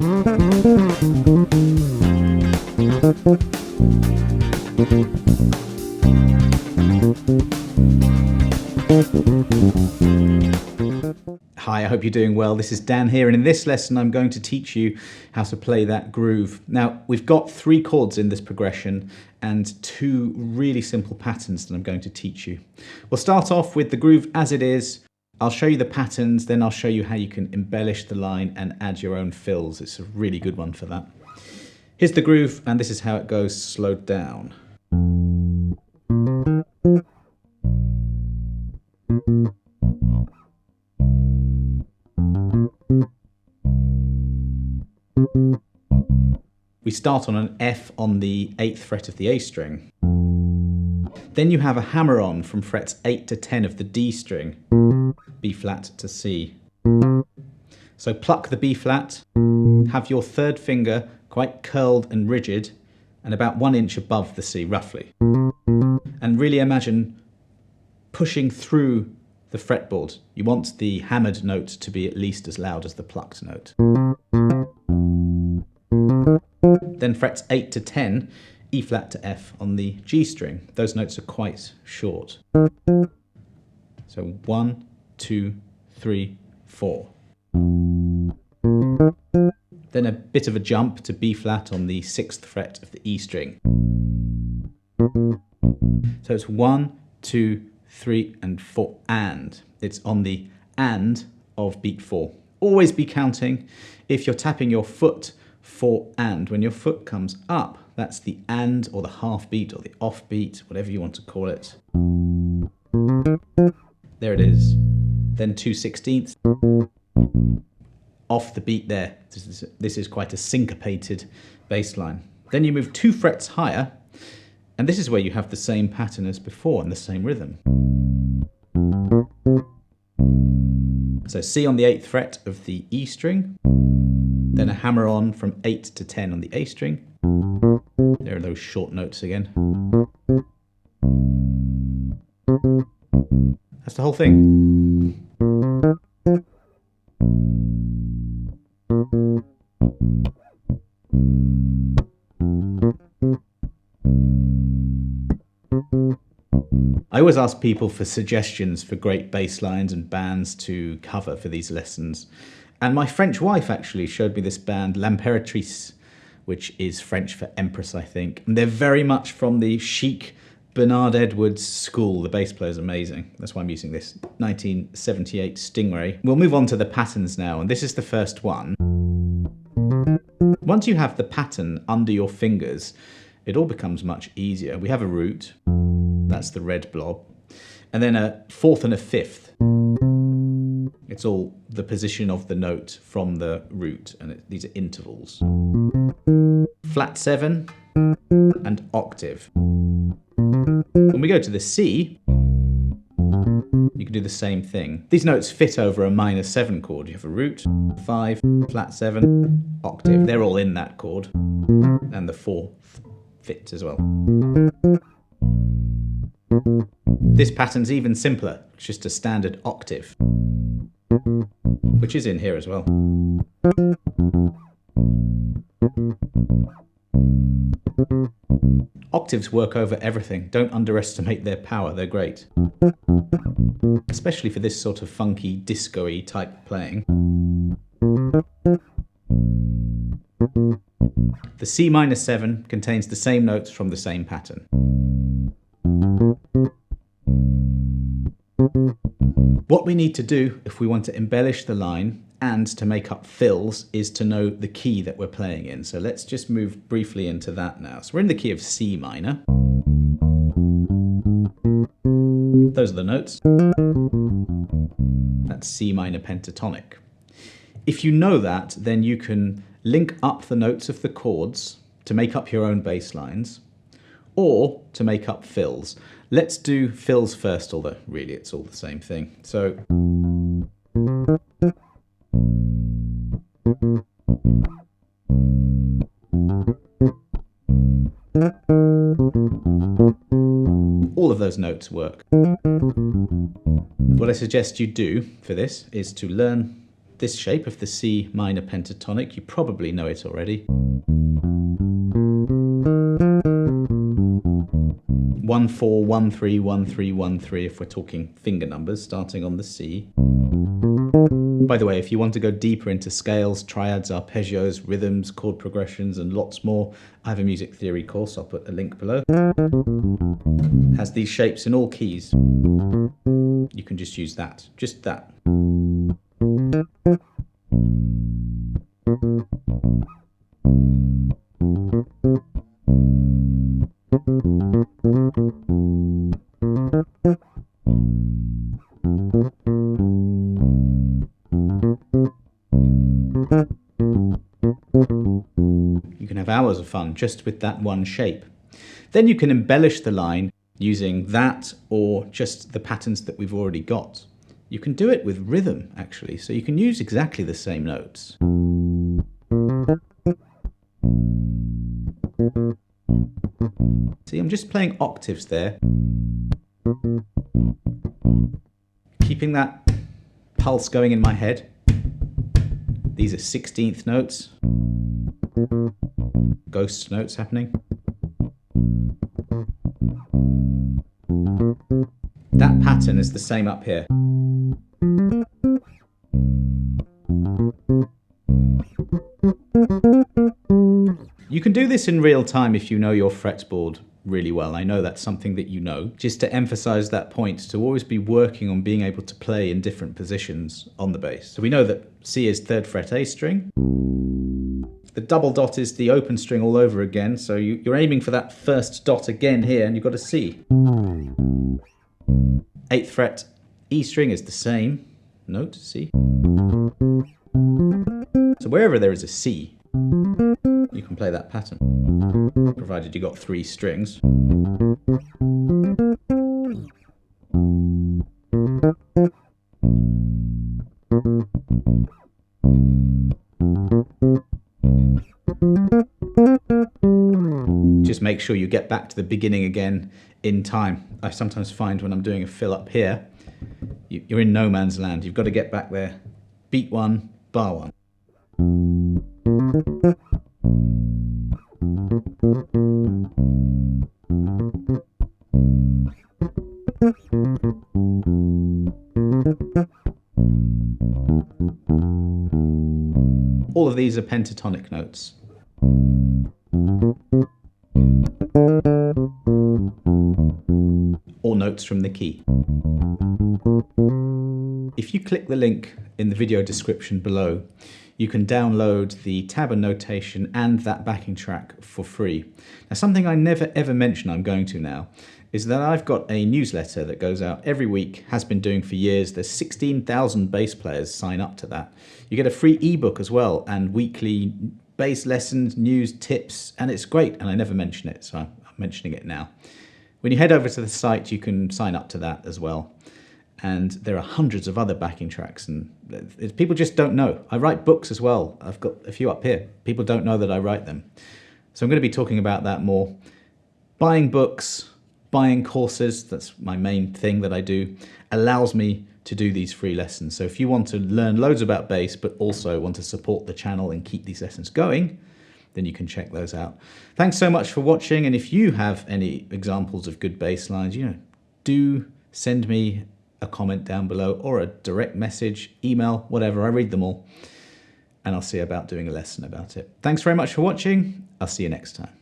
Hi, I hope you're doing well. This is Dan here, and in this lesson I'm going to teach you how to play that groove. Now, we've got 3 chords in this progression and 2 really simple patterns that I'm going to teach you. We'll start off with the groove as it is. I'll show you the patterns, then I'll show you how you can embellish the line and add your own fills. It's a really good one for that. Here's the groove, and this is how it goes slowed down. We start on an F on the 8th fret of the A string. Then you have a hammer on from frets 8 to 10 of the D string, B flat to C. So pluck the B flat, have your 3rd finger quite curled and rigid and about 1 inch above the C roughly. And really imagine pushing through the fretboard. You want the hammered note to be at least as loud as the plucked note. Then frets 8 to 10, E flat to F on the G string. Those notes are quite short. So 1, 2, 3, 4. Then a bit of a jump to B flat on the 6th fret of the E string. So it's 1, 2, 3 and 4 and. It's on the and of beat 4. Always be counting. If you're tapping your foot for and, when your foot comes up, that's the and or the half beat or the off beat, whatever you want to call it. There it is. Then 2/16 off the beat there. This is quite a syncopated bass line. Then you move 2 frets higher, and this is where you have the same pattern as before and the same rhythm. So C on the 8th fret of the E string, then a hammer on from 8 to 10 on the A string. There are those short notes again. That's the whole thing. I always ask people for suggestions for great bass lines and bands to cover for these lessons. And my French wife actually showed me this band, L'Impératrice, which is French for Empress, I think. And they're very much from the chic Bernard Edwards school. The bass player's amazing. That's why I'm using this 1978 Stingray. We'll move on to the patterns now, and this is the first one. Once you have the pattern under your fingers, it all becomes much easier. We have a root, that's the red blob, and then a 4th and a 5th. It's all the position of the note from the root, and these are intervals. Flat 7 and octave. When we go to the C, you can do the same thing. These notes fit over a minor 7 chord. You have a root, 5, flat 7, octave. They're all in that chord, and the 4th fits as well. This pattern's even simpler. It's just a standard octave, which is in here as well. Octaves work over everything. Don't underestimate their power. They're great. Especially for this sort of funky, disco-y type playing. The C minor 7 contains the same notes from the same pattern. What we need to do if we want to embellish the line and to make up fills is to know the key that we're playing in. So let's just move briefly into that now. So we're in the key of C minor. Those are the notes. That's C minor pentatonic. If you know that, then you can link up the notes of the chords to make up your own bass lines, or to make up fills. Let's do fills first, although really it's all the same thing. So all of those notes work. What I suggest you do for this is to learn this shape of the C minor pentatonic. You probably know it already. 1 4 1 3 1 3 1 3 if we're talking finger numbers starting on the C. By the way, if you want to go deeper into scales, triads, arpeggios, rhythms, chord progressions, and lots more, I have a music theory course. I'll put a link below. It has these shapes in all keys. You can just use that, just that. You can have hours of fun just with that one shape. Then you can embellish the line using that or just the patterns that we've already got. You can do it with rhythm, actually, so you can use exactly the same notes. See, I'm just playing octaves there, keeping that pulse going in my head. These are 16th notes, ghost notes happening. That pattern is the same up here. You can do this in real time if you know your fretboard really well. I know that's something that you know. Just to emphasize that point, to always be working on being able to play in different positions on the bass. So we know that C is 3rd fret A string. The double dot is the open string all over again, so you're aiming for that first dot again here, and you've got a C. 8th fret E string is the same note, C. So wherever there is a C, you can play that pattern, provided you got 3 strings. Just make sure you get back to the beginning again in time. I sometimes find when I'm doing a fill up here, you're in no man's land. You've got to get back there. Beat 1, bar 1. All of these are pentatonic notes. Or notes from the key. If you click the link in the video description below, you can download the tab and notation and that backing track for free. Now, something I never ever mention I'm going to now is that I've got a newsletter that goes out every week, has been doing for years. There's 16,000 bass players sign up to that. You get a free ebook as well and weekly bass lessons, news, tips, and it's great, and I never mention it, so I'm mentioning it now. When you head over to the site, you can sign up to that as well. And there are hundreds of other backing tracks, and people just don't know. I write books as well. I've got a few up here. People don't know that I write them. So I'm going to be talking about that more. Buying books, buying courses, that's my main thing that I do, allows me to do these free lessons. So if you want to learn loads about bass, but also want to support the channel and keep these lessons going, then you can check those out. Thanks so much for watching. And if you have any examples of good bass lines, do send me a comment down below or a direct message, email, whatever. I read them all, and I'll see about doing a lesson about it. Thanks very much for watching. I'll see you next time.